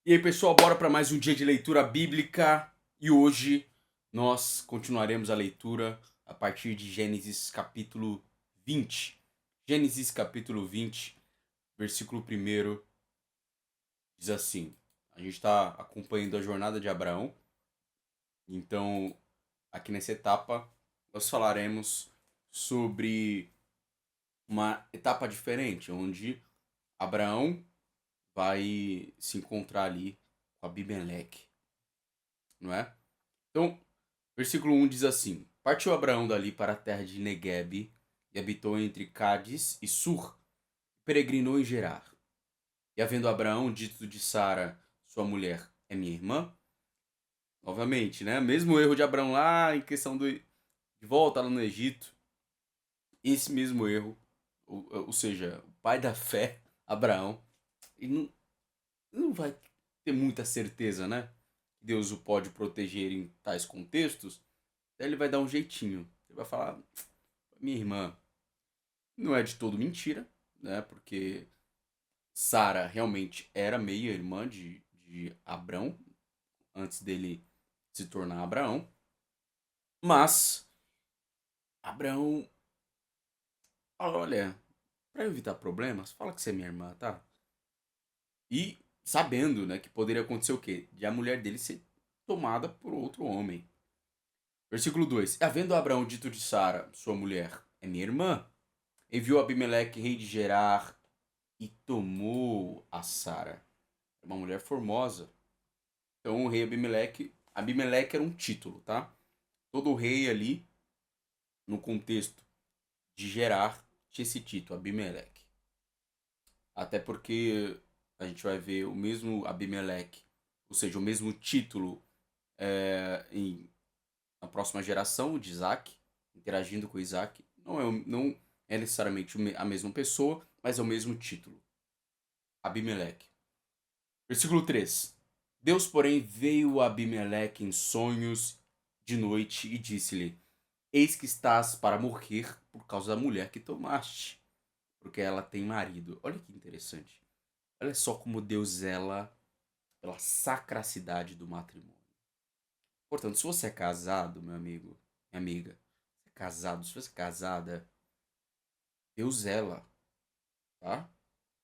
E aí, pessoal, bora para mais um dia de leitura bíblica. E hoje nós continuaremos a leitura a partir de Gênesis capítulo 20. Gênesis capítulo 20, versículo 1 diz assim: a gente está acompanhando a jornada de Abraão. Então, aqui nessa etapa, nós falaremos sobre uma etapa diferente, onde Abraão vai se encontrar ali com Abimeleque, não é? Então, versículo 1 diz assim: Partiu Abraão dali para a terra de Neguebe e habitou entre Cádiz e Sur, peregrinou em Gerar. E havendo Abraão dito de Sara, sua mulher, é minha irmã, novamente, né? Mesmo erro de Abraão lá em questão de volta lá no Egito, esse mesmo erro, ou seja, o pai da fé, Abraão, ele não vai ter muita certeza, né? Que Deus o pode proteger em tais contextos, daí ele vai dar um jeitinho. Ele vai falar, minha irmã, não é de todo mentira, né? Porque Sara realmente era meia-irmã de Abrão, antes dele se tornar Abraão. Mas Abraão, olha, para evitar problemas, fala que você é minha irmã, tá? E sabendo, né, que poderia acontecer o quê? De a mulher dele ser tomada por outro homem. Versículo 2: Havendo Abraão dito de Sara, sua mulher, é minha irmã, enviou Abimeleque, rei de Gerar, e tomou a Sara. É uma mulher formosa. Então o rei Abimeleque era um título, tá? Todo rei ali, no contexto de Gerar, tinha esse título, Abimeleque. Até porque a gente vai ver o mesmo Abimeleque, ou seja, o mesmo título na próxima geração de Isaac, interagindo com Isaac. Não é necessariamente a mesma pessoa, mas é o mesmo título, Abimeleque. Versículo 3: Deus, porém, veio a Abimeleque em sonhos de noite e disse-lhe: Eis que estás para morrer por causa da mulher que tomaste, porque ela tem marido. Olha que interessante. Olha só como Deus zela pela sacracidade do matrimônio. Portanto, se você é casado, meu amigo, minha amiga, se é casado, se você é casada, Deus zela, tá?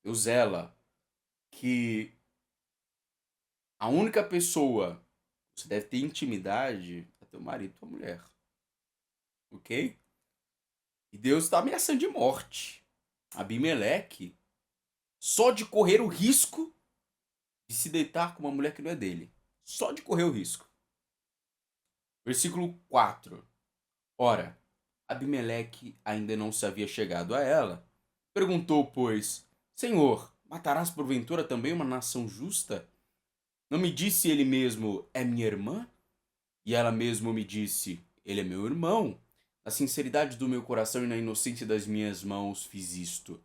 Deus zela que a única pessoa que você deve ter intimidade é teu marido, tua mulher, ok? E Deus está ameaçando de morte Abimeleque só de correr o risco de se deitar com uma mulher que não é dele. Só de correr o risco. Versículo 4. Ora, Abimeleque ainda não se havia chegado a ela. Perguntou, pois, Senhor, matarás porventura também uma nação justa? Não me disse ele mesmo, é minha irmã? E ela mesmo me disse, ele é meu irmão. Na sinceridade do meu coração e na inocência das minhas mãos fiz isto.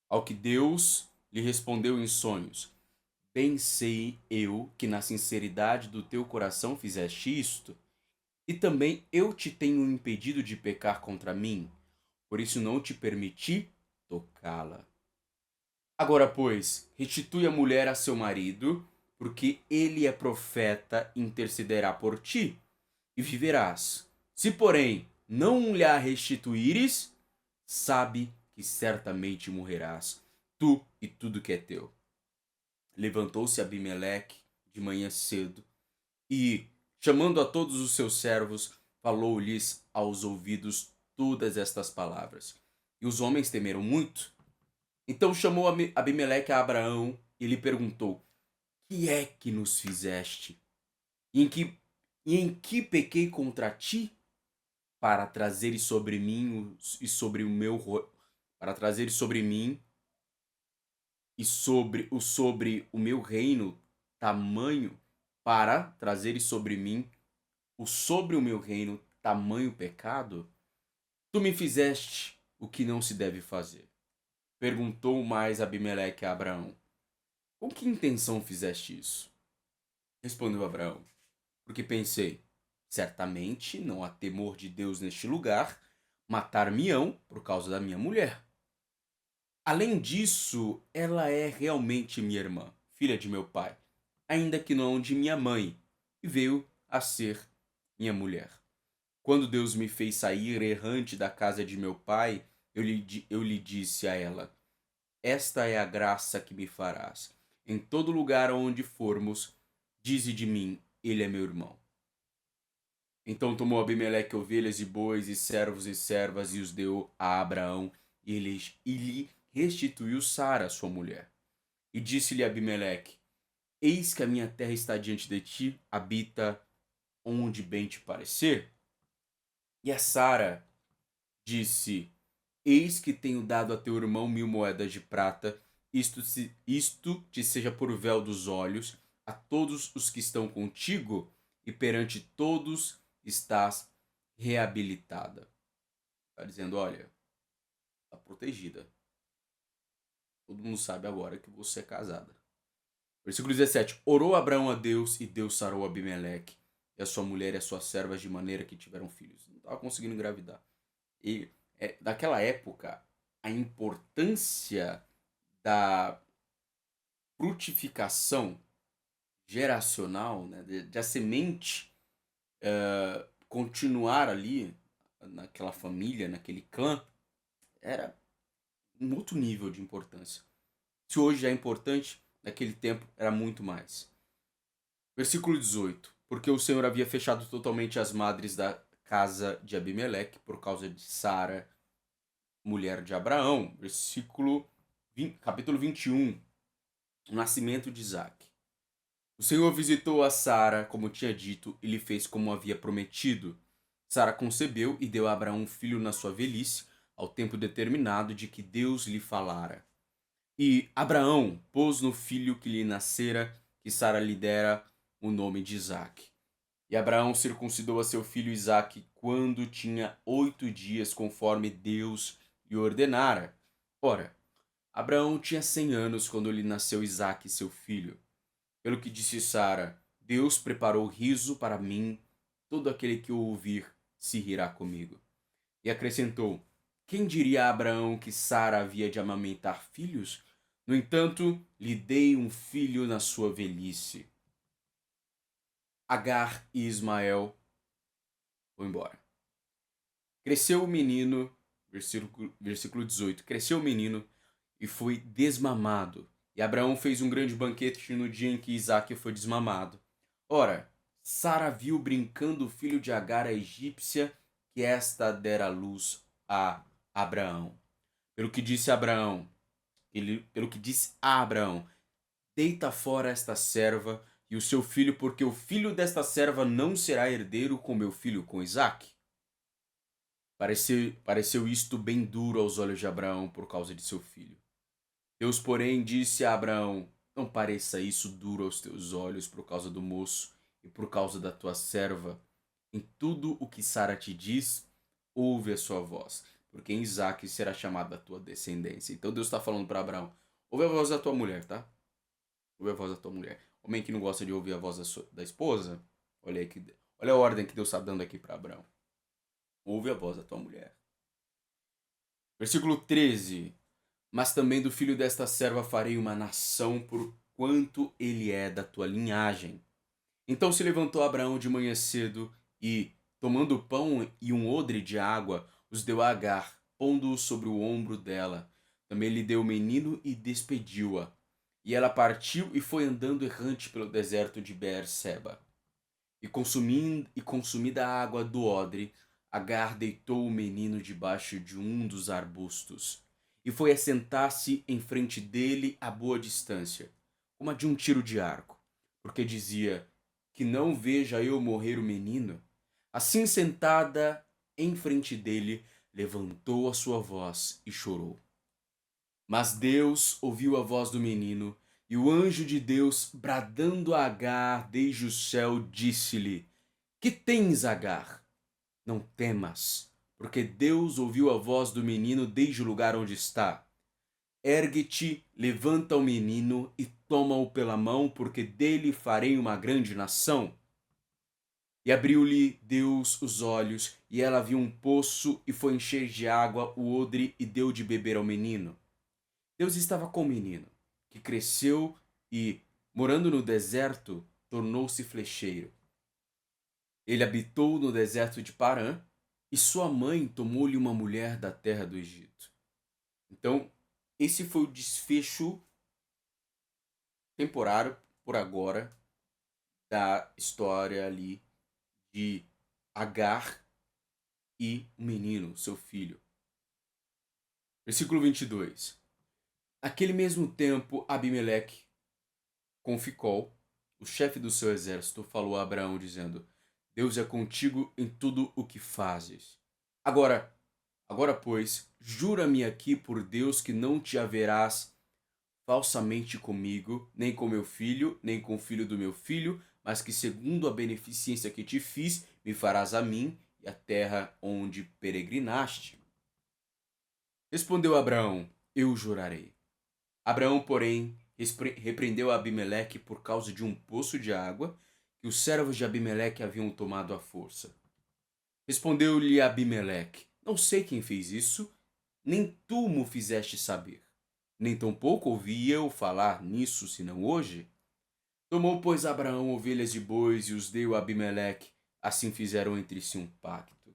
Ao que Deus lhe respondeu em sonhos: Bem sei eu que na sinceridade do teu coração fizeste isto, e também eu te tenho impedido de pecar contra mim, por isso não te permiti tocá-la. Agora, pois, restitui a mulher a seu marido, porque ele é profeta e intercederá por ti, e viverás. Se, porém, não lhe a restituíres, sabe que certamente morrerás, tu e tudo que é teu. Levantou-se Abimeleque de manhã cedo e, chamando a todos os seus servos, falou-lhes aos ouvidos todas estas palavras. E os homens temeram muito. Então chamou Abimeleque a Abraão e lhe perguntou: Que é que nos fizeste? E em que pequei contra ti para trazeres sobre mim e sobre o meu para trazeres sobre mim e sobre o meu reino tamanho para trazeres sobre mim o sobre o meu reino tamanho pecado? Tu me fizeste o que não se deve fazer. Perguntou mais Abimeleque a Abraão: Com que intenção fizeste isso? Respondeu Abraão: Porque pensei, certamente não há temor de Deus neste lugar, matar-me-ão por causa da minha mulher. Além disso, ela é realmente minha irmã, filha de meu pai. ainda que não de minha mãe, e veio a ser minha mulher. Quando Deus me fez sair errante da casa de meu pai, eu lhe disse a ela: esta é a graça que me farás. Em todo lugar onde formos, dize de mim: ele é meu irmão. Então tomou Abimeleque ovelhas e bois e servos e servas e os deu a Abraão e lhe restituiu Sara, sua mulher. E disse-lhe Abimeleque: eis que a minha terra está diante de ti, habita onde bem te parecer. E a Sara disse: eis que tenho dado a teu irmão 1.000 moedas de prata, isto te seja por véu dos olhos a todos os que estão contigo, e perante todos estás reabilitada. Está dizendo, olha, está protegida. Todo mundo sabe agora que você é casada. Versículo 17. Orou Abraão a Deus, e Deus sarou Abimeleque e a sua mulher e as suas servas de maneira que tiveram filhos. Não estava conseguindo engravidar. E daquela época, a importância da frutificação geracional, né, de a semente continuar ali naquela família, naquele clã, era um outro nível de importância. Se hoje é importante, naquele tempo era muito mais. Versículo 18. Porque o Senhor havia fechado totalmente as madres da casa de Abimeleque por causa de Sara, mulher de Abraão. Capítulo 21. O nascimento de Isaac. O Senhor visitou a Sara, como tinha dito, e lhe fez como havia prometido. Sara concebeu e deu a Abraão um filho na sua velhice, ao tempo determinado de que Deus lhe falara. E Abraão pôs no filho que lhe nascera, que Sara lhe dera, o nome de Isaque. E Abraão circuncidou a seu filho Isaque quando tinha 8 dias, conforme Deus lhe ordenara. Ora, Abraão tinha 100 anos quando lhe nasceu Isaque, seu filho. Pelo que disse Sara: Deus preparou riso para mim, todo aquele que o ouvir se rirá comigo. E acrescentou: quem diria a Abraão que Sara havia de amamentar filhos? No entanto, lhe dei um filho na sua velhice. Agar e Ismael vão embora. Cresceu o menino, versículo 18: cresceu o menino e foi desmamado. E Abraão fez um grande banquete no dia em que Isaque foi desmamado. Ora, Sara viu brincando o filho de Agar, a egípcia, que esta dera luz a Abraão. Pelo que disse a Abraão: deita fora esta serva e o seu filho, porque o filho desta serva não será herdeiro com meu filho, com Isaque. Pareceu isto bem duro aos olhos de Abraão por causa de seu filho. Deus, porém, disse a Abraão: não pareça isso duro aos teus olhos por causa do moço e por causa da tua serva. Em tudo o que Sara te diz, ouve a sua voz, porque em Isaque será chamada a tua descendência. Então Deus está falando para Abraão: ouve a voz da tua mulher, tá? Ouve a voz da tua mulher. Homem que não gosta de ouvir a voz da esposa, olha a ordem que Deus está dando aqui para Abraão. Ouve a voz da tua mulher. Versículo 13. Mas também do filho desta serva farei uma nação, por quanto ele é da tua linhagem. Então se levantou Abraão de manhã cedo e, tomando pão e um odre de água, os deu a Agar, pondo-o sobre o ombro dela. Também lhe deu o menino e despediu-a. E ela partiu e foi andando errante pelo deserto de Beer-seba. E consumida a água do odre, Agar deitou o menino debaixo de um dos arbustos e foi assentar-se em frente dele a boa distância, como a de um tiro de arco, porque dizia: que não veja eu morrer o menino. Assim, sentada em frente dele, levantou a sua voz e chorou. Mas Deus ouviu a voz do menino, e o anjo de Deus, bradando a Agar desde o céu, disse-lhe: que tens, Agar? Não temas, porque Deus ouviu a voz do menino desde o lugar onde está. Ergue-te, levanta o menino e toma-o pela mão, porque dele farei uma grande nação. E abriu-lhe Deus os olhos, e ela viu um poço, e foi encher de água o odre, e deu de beber ao menino. Deus estava com o menino, que cresceu, e Morando no deserto, tornou-se flecheiro. Ele habitou no deserto de Parã e sua mãe tomou-lhe uma mulher da terra do Egito. Então, esse foi o desfecho temporário, por agora, da história ali de Agar e o menino, seu filho. Versículo 22. Naquele mesmo tempo, Abimeleque, com Ficol, o chefe do seu exército, falou a Abraão, dizendo: Deus é contigo em tudo o que fazes. Agora, pois, jura-me aqui por Deus que não te haverás falsamente comigo, nem com meu filho, nem com o filho do meu filho, mas que segundo a beneficência que te fiz, me farás a mim e a terra onde peregrinaste. Respondeu Abraão: Eu jurarei. Abraão, porém, repreendeu Abimeleque por causa de um poço de água que os servos de Abimeleque haviam tomado à força. Respondeu-lhe Abimeleque: Não sei quem fez isso, nem tu mo fizeste saber. Nem tampouco ouvi eu falar nisso, senão hoje. Tomou, pois, Abraão ovelhas e bois e os deu a Abimeleque. Assim fizeram entre si um pacto.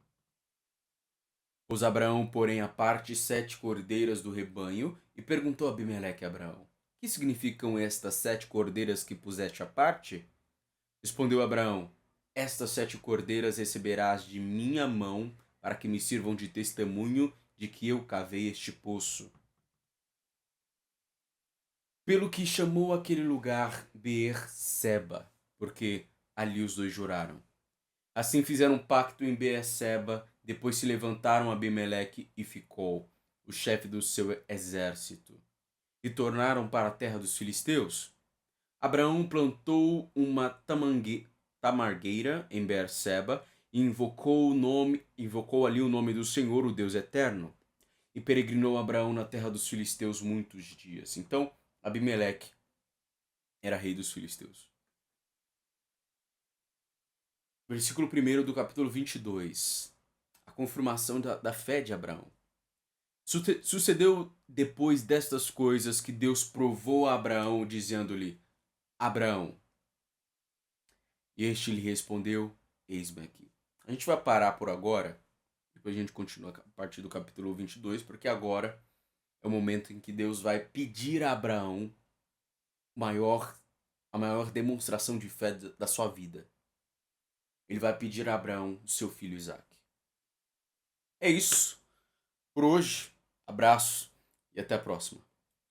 Pôs Abraão, porém, à parte 7 cordeiras do rebanho e perguntou a Abimeleque a Abraão: Que significam estas 7 cordeiras que puseste à parte? Respondeu Abraão: Estas 7 cordeiras receberás de minha mão para que me sirvam de testemunho de que eu cavei este poço. Pelo que chamou aquele lugar Beer-seba, porque ali os dois juraram. Assim fizeram um pacto em Beer-seba, depois se levantaram Abimeleque e Ficol, o chefe do seu exército, e tornaram para a terra dos filisteus. Abraão plantou uma tamargueira em Beer-seba e invocou ali o nome do Senhor, o Deus eterno. E peregrinou Abraão na terra dos filisteus muitos dias. Então, Abimeleque era rei dos filisteus. Versículo 1 do capítulo 22. A confirmação da fé de Abraão. Sucedeu depois destas coisas que Deus provou a Abraão, dizendo-lhe: Abraão. E este lhe respondeu: Eis-me aqui. A gente vai parar por agora. Depois a gente continua a partir do capítulo 22, porque agora é o momento em que Deus vai pedir a Abraão a maior demonstração de fé da sua vida. Ele vai pedir a Abraão o seu filho Isaque. É isso por hoje. Abraço e até a próxima.